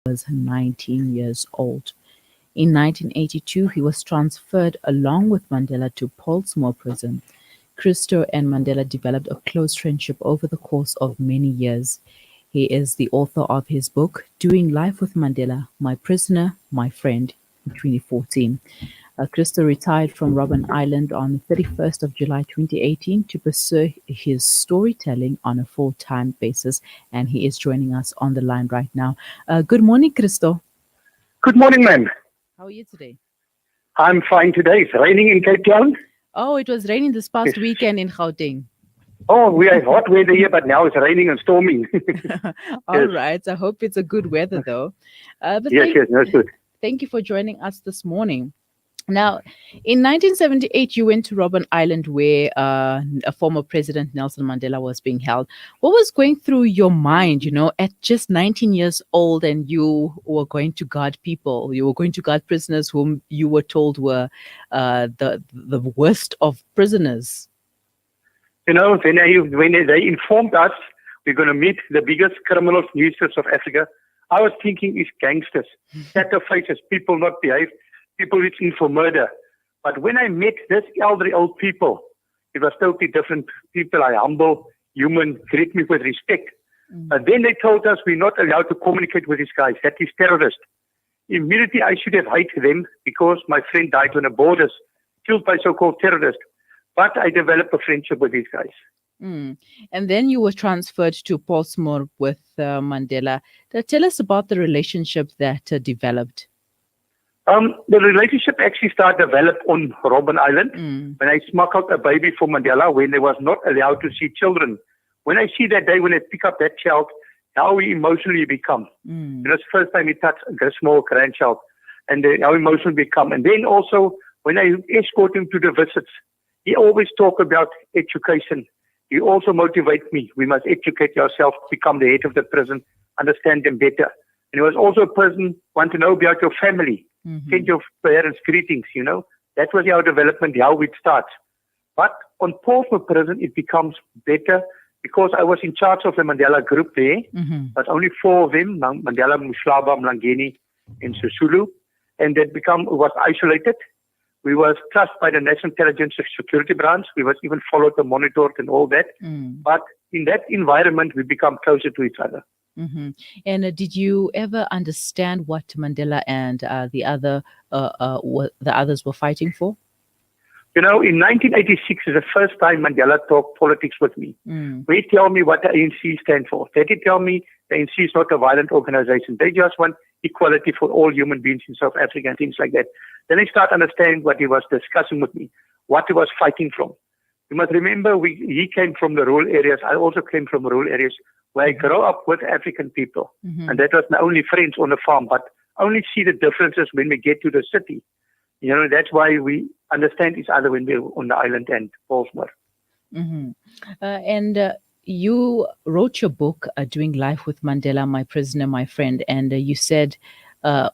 was 19 years old. In 1982, he was transferred along with Mandela to Portsmouth Prison. Christo and Mandela developed a close friendship over the course of many years. He is the author of his book, Doing Life with Mandela, My Prisoner, My Friend, in 2014. Christo retired from Robben Island on the 31st of July 2018 to pursue his storytelling on a full-time basis, and he is joining us on the line right now. Good morning, Christo. Good morning, ma'am. How are you today? I'm fine today. It's raining in Cape Town. Oh, it was raining this past weekend in Gauteng. Oh, we have hot weather here, but now it's raining and storming. All right. I hope it's a good weather, though. Yes, that's good. Thank you for joining us this morning. Now, in 1978, you went to Robben Island where a former president, Nelson Mandela, was being held. What was going through your mind, at just 19 years old, and you were going to guard people? You were going to guard prisoners whom you were told were the worst of prisoners. When they informed us we're going to meet the biggest criminals in the of Africa, I was thinking it's gangsters, sacrifices, people not behave, people it's in for murder. But when I met this elderly old people, it was totally different. People are humble, human, treat me with respect. Then they told us we're not allowed to communicate with these guys. That is terrorists. Immediately I should have hated them because my friend died on the borders, killed by so-called terrorists. But I developed a friendship with these guys. And then you were transferred to Portsmouth with Mandela. Tell us about the relationship that developed. The relationship actually started developed on Robben Island when I smuggled a baby for Mandela when they was not allowed to see children. When I see that day when I pick up that child, how we emotionally become. It's the first time we touch a small grandchild and how emotional we become. And then also when I escort him to the visits, he always talk about education. He also motivate me. We must educate yourself, become the head of the prison, understand them better. And he was also a person want to know about your family. Send your parents greetings, That was our development, how it starts. But on Portsmouth Prison, it becomes better because I was in charge of the Mandela group there. But only 4 of them, Mandela, Mhlaba, Mlangeni, and Sisulu. And that was isolated. We was trusted by the National Intelligence Security Branch. We was even followed and monitored and all that. But in that environment, we become closer to each other. And did you ever understand what Mandela and the others were fighting for? In 1986 is the first time Mandela talked politics with me. They tell me what the ANC stands for. They did tell me the ANC is not a violent organization. They just want equality for all human beings in South Africa and things like that. Then I start understanding what he was discussing with me, what he was fighting from. You must remember, he came from the rural areas. I also came from rural areas where I grew up with African people. And that was not only friends on the farm, but only see the differences when we get to the city. That's why we understand each other when we're on the island and Portsmouth. And you wrote your book, Doing Life with Mandela, My Prisoner, My Friend, and you said the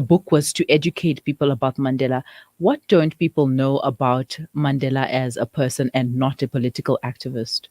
book was to educate people about Mandela. What don't people know about Mandela as a person and not a political activist?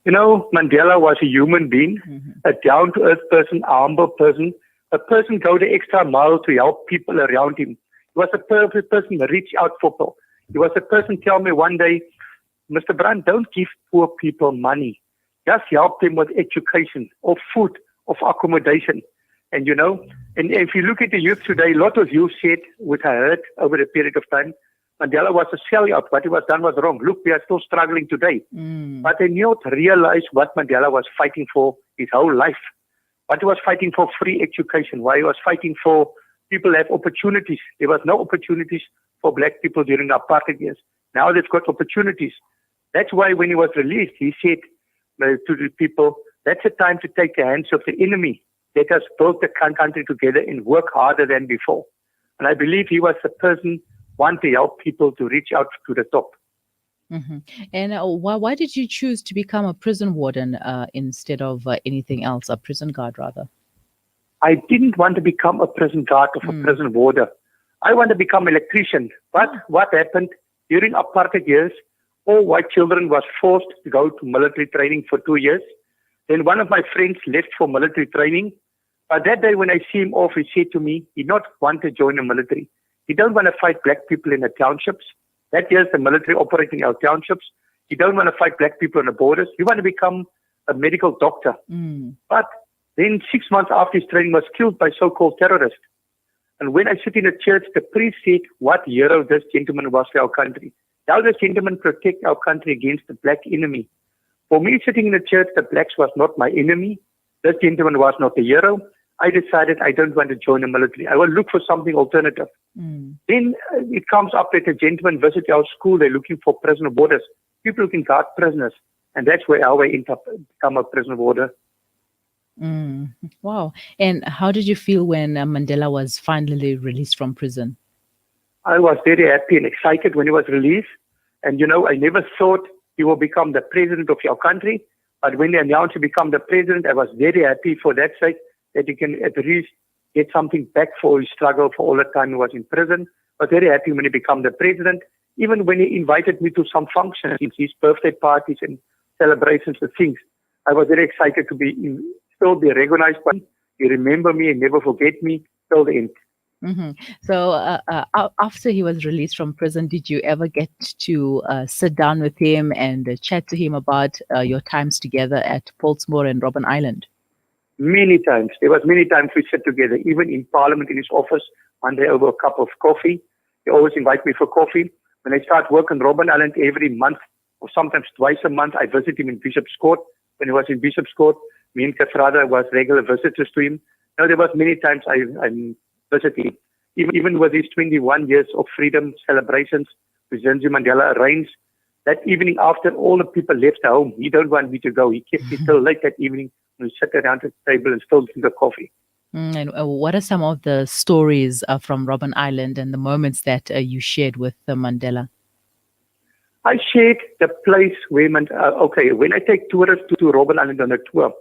Mandela was a human being, a down-to-earth person, a humble person, a person go the extra mile to help people around him. He was a perfect person to reach out for people. He was a person tell me one day, Mr. Brand, don't give poor people money. Just help them with education, or food, of accommodation. And and if you look at the youth today, a lot of youth said, which I heard over a period of time, Mandela was a sellout. What he was done was wrong. Look, we are still struggling today. But they not realize what Mandela was fighting for his whole life. What he was fighting for free education. Why he was fighting for people to have opportunities. There was no opportunities for black people during the apartheid years. Now they've got opportunities. That's why when he was released, he said to the people, that's the time to take the hands of the enemy. Let us build the country together and work harder than before. And I believe he was the person want to help people to reach out to the top. And why did you choose to become a prison warden instead of anything else, a prison guard rather? I didn't want to become a prison guard or a prison warder. I want to become an electrician. But what happened during apartheid years, all white children was forced to go to military training for 2 years. Then one of my friends left for military training. But that day when I see him off, he said to me, he not want to join the military. He don't want to fight black people in the townships. That year's the military operating our townships. He don't want to fight black people on the borders. He want to become a medical doctor. But then 6 months after his training was killed by so-called terrorists. And when I sit in the church, the priest said what hero this gentleman was to our country. How this gentleman protect our country against the black enemy. For me, sitting in the church, the blacks was not my enemy. This gentleman was not a hero. I decided I don't want to join the military. I will look for something alternative. Then it comes up that a gentleman visit our school. They're looking for prisoner warders. People who can guard prisoners. And that's how I end up become a prisoner warder. Wow. And how did you feel when Mandela was finally released from prison? I was very happy and excited when he was released. And, I never thought he will become the president of our country. But when they announced he become the president, I was very happy for that sake, that he can at least get something back for his struggle for all the time he was in prison. I was very happy when he became the president. Even when he invited me to some functions, his birthday parties and celebrations and things, I was very excited to still be recognized by him. He remember me and never forget me till the end. So after he was released from prison, did you ever get to sit down with him and chat to him about your times together at Portsmouth and Robben Island? Many times. There was many times we sat together, even in Parliament in his office, one day over a cup of coffee. He always invite me for coffee. When I start work on Robben Island every month, or sometimes twice a month, I visit him in Bishop's Court. When he was in Bishop's Court, me and Kafrada was regular visitors to him. Now, there was many times I visited him. Even with his 21 years of freedom celebrations, with Nelson Mandela arranged, that evening after all the people left the home, he don't want me to go. He kept me till late that evening. We sat around the table and still drink the coffee. And what are some of the stories from Robben Island and the moments that you shared with Mandela? I shared the place where when I take tourists to Robben Island on a tour,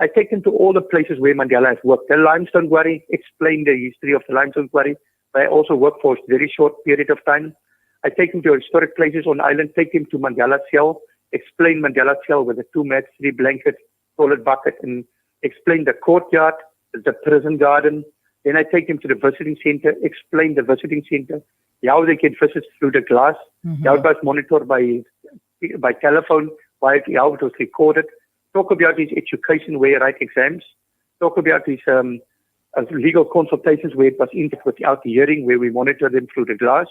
I take them to all the places where Mandela has worked. The limestone quarry, explain the history of the limestone quarry, but I also worked for a very short period of time. I take them to historic places on the island, take them to Mandela's cell, explain Mandela's cell with the 2 mats, 3 blankets, toilet bucket, and explain the courtyard, the prison garden. Then I take them to the visiting center, explain the visiting center, how they get visits through the glass, how it was monitored by telephone, how it was recorded, talk about his education where he write exams, talk about his legal consultations where it was in without hearing, where we monitor them through the glass,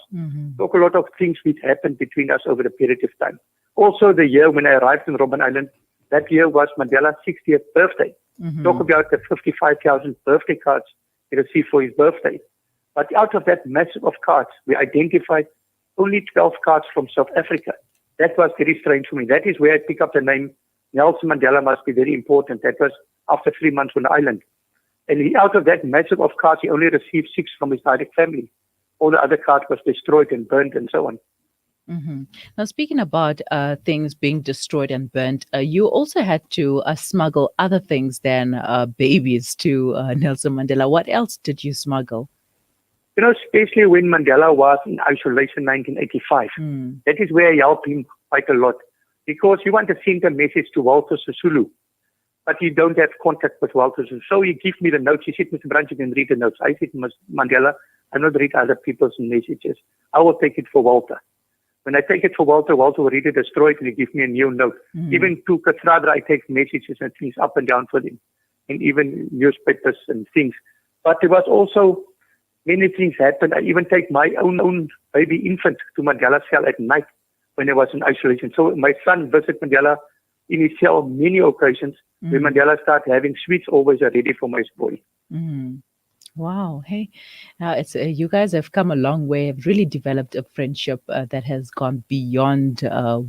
talk a lot of things which happened between us over the period of time. Also the year when I arrived in Robben Island, that year was Mandela's 60th birthday. Talk about the 55,000 birthday cards he received for his birthday. But out of that massive of cards, we identified only 12 cards from South Africa. That was very strange for me. That is where I pick up the name Nelson Mandela must be very important. That was after 3 months on the island. And out of that massive of cards, he only received 6 from his direct family. All the other cards was destroyed and burned and so on. Now, speaking about things being destroyed and burnt, you also had to smuggle other things than babies to Nelson Mandela. What else did you smuggle? Especially when Mandela was in isolation in 1985. That is where I helped him quite a lot. Because he wanted to send a message to Walter Sisulu. But he don't have contact with Walter Sisulu. So he gave me the notes. He said, Mr. Brand, you can read the notes. I said, Mr. Mandela, I not read other people's messages. I will take it for Walter. When I take it for Walter, Walter will read it, destroy it, and he gives me a new note. Even to Katrada, I take messages and things up and down for them. And even newspapers and things. But there was also many things happened. I even take my own baby infant to Mandela's cell at night when I was in isolation. So my son visited Mandela in his cell many occasions. When Mandela started having sweets, always ready for my boy. Wow. Hey, now it's you guys have come a long way, have really developed a friendship that has gone beyond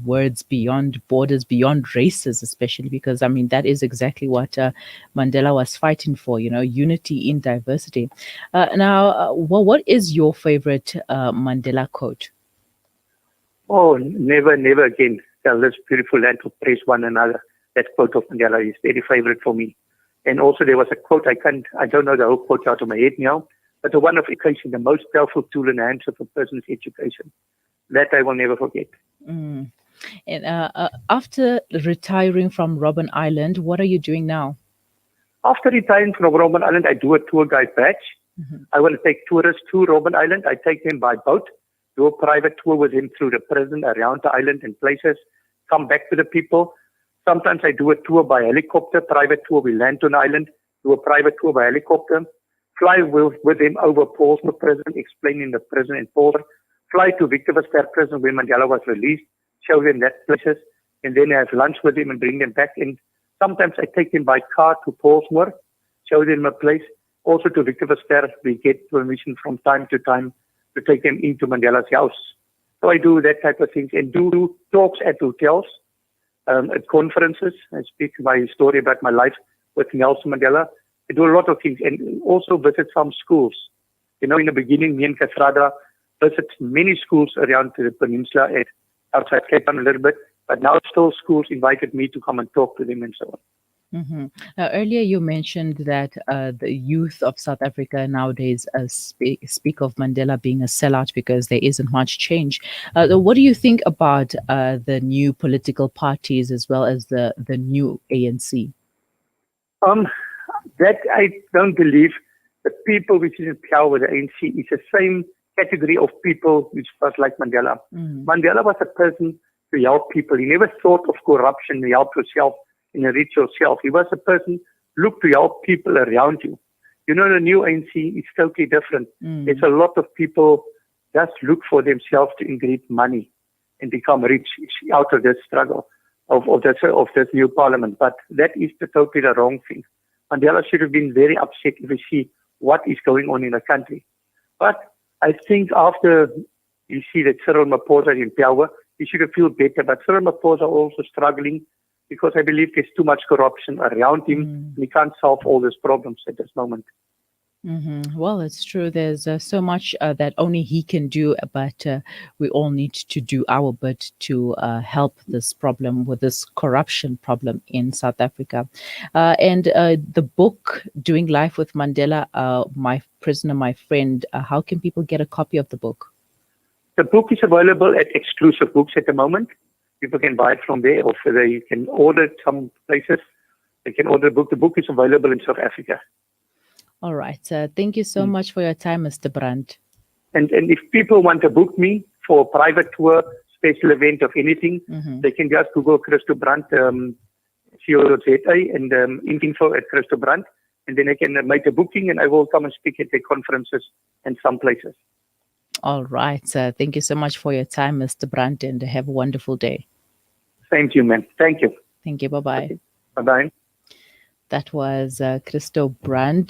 words, beyond borders, beyond races, especially because, I mean, that is exactly what Mandela was fighting for, unity in diversity. Now, what is your favorite Mandela quote? Oh, never, never again shall this beautiful land to praise one another. That quote of Mandela is very favorite for me. And also there was a quote, I don't know the whole quote out of my head now, but the one of education, the most powerful tool in the hands of a person's education. That I will never forget. And after retiring from Robben Island, what are you doing now? After retiring from Robben Island, I do a tour guide badge. I want to take tourists to Robben Island. I take them by boat, do a private tour with them through the prison, around the island and places, come back to the people. Sometimes I do a tour by helicopter, private tour. We land on the island, do a private tour by helicopter, fly with them over Paulsmoor prison, explaining the prison in Paulsmoor, fly to Victor Verster prison where Mandela was released, show them that places, and then have lunch with them and bring them back in. Sometimes I take them by car to Paulsmoor, show them a place. Also to Victor Verster, we get permission from time to time to take them into Mandela's house. So I do that type of things and do talks at hotels, at conferences. I speak my story about my life with Nelson Mandela. I do a lot of things and also visit some schools. In the beginning, me and Kasrada visit many schools around the peninsula and outside Cape Town a little bit, but now still schools invited me to come and talk to them and so on. Now, earlier you mentioned that the youth of South Africa nowadays speak of Mandela being a sellout because there isn't much change. What do you think about the new political parties as well as the new ANC? That I don't believe. The people which is in power with the ANC is the same category of people which was like Mandela. Mandela was a person to help people. He never thought of corruption. He helped yourself and enrich yourself. He was a person look to help people around you. The new ANC is totally different. There's a lot of people just look for themselves to increase money and become rich out of this struggle of this new parliament. But that is totally the wrong thing. Mandela should have been very upset if we see what is going on in the country. But I think after you see that Cyril Ramaphosa is in power, he should have feel better. But Cyril Ramaphosa also struggling because I believe there's too much corruption around him. He can't solve all these problems at this moment. Well, it's true. There's so much that only he can do, but we all need to do our bit to help this problem with this corruption problem in South Africa. And the book, Doing Life with Mandela, My Prisoner, My Friend, how can people get a copy of the book? The book is available at exclusive books at the moment. People can buy it from there, or they can order it some places. They can order the book. The book is available in South Africa. All right. Thank you so much for your time, Mr. Brand. And if people want to book me for a private tour, special event of anything, they can just Google Christo Brand, CO.za, and info at Christo Brand. And then they can make a booking and I will come and speak at the conferences and some places. All right. Thank you so much for your time, Mr. Brand, and have a wonderful day. Same to you, man. Thank you. Thank you. Bye-bye. Bye-bye. That was Christo Brand.